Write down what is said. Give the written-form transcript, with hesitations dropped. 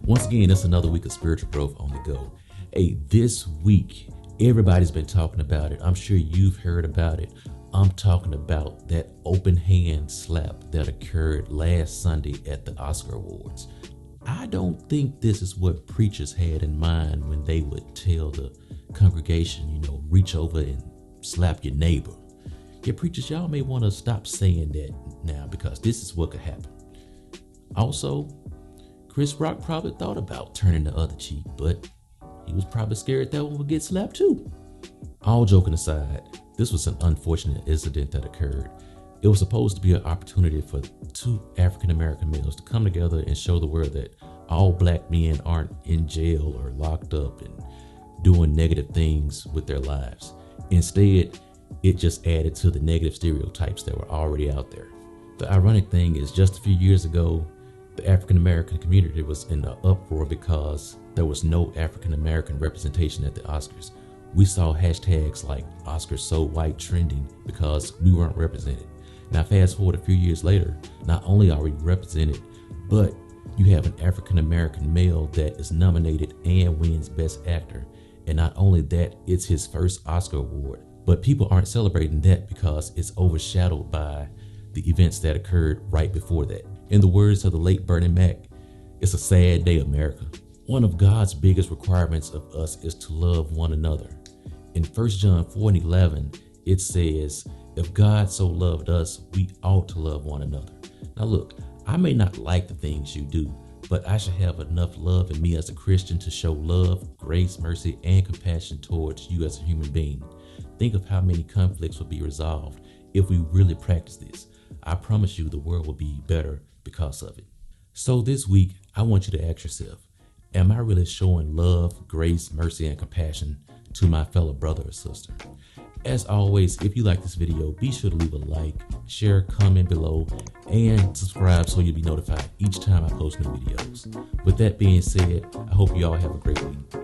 Once again, it's another week of spiritual growth on the go. Hey, this week, everybody's been talking about it. I'm sure you've heard about it. I'm talking about that open hand slap that occurred last Sunday at the Oscar Awards. I don't think this is what preachers had in mind when they would tell the congregation, reach over and slap your neighbor. Yeah, preachers, y'all may want to stop saying that now because this is what could happen. Also, Chris Rock probably thought about turning the other cheek, but he was probably scared that one would get slapped too. All joking aside, this was an unfortunate incident that occurred. It was supposed to be an opportunity for two African-American males to come together and show the world that all black men aren't in jail or locked up and doing negative things with their lives. Instead, it just added to the negative stereotypes that were already out there. The ironic thing is, just a few years ago, the African-American community was in an uproar because there was no African-American representation at the Oscars. We saw hashtags like Oscars so white trending because we weren't represented. Now fast forward a few years later, not only are we represented, but you have an African-American male that is nominated and wins Best Actor. And not only that, it's his first Oscar award. But people aren't celebrating that because it's overshadowed by the events that occurred right before that. In the words of the late Bernie Mac, it's a sad day, America. One of God's biggest requirements of us is to love one another. In 1 John 4:11, it says, if God so loved us, we ought to love one another. Now look, I may not like the things you do, but I should have enough love in me as a Christian to show love, grace, mercy, and compassion towards you as a human being. Think of how many conflicts would be resolved if we really practice this. I promise you the world will be better because of it. So this week, I want you to ask yourself, am I really showing love, grace, mercy, and compassion to my fellow brother or sister? As always, if you like this video, be sure to leave a like, share, comment below, and subscribe so you'll be notified each time I post new videos. With that being said, I hope you all have a great week.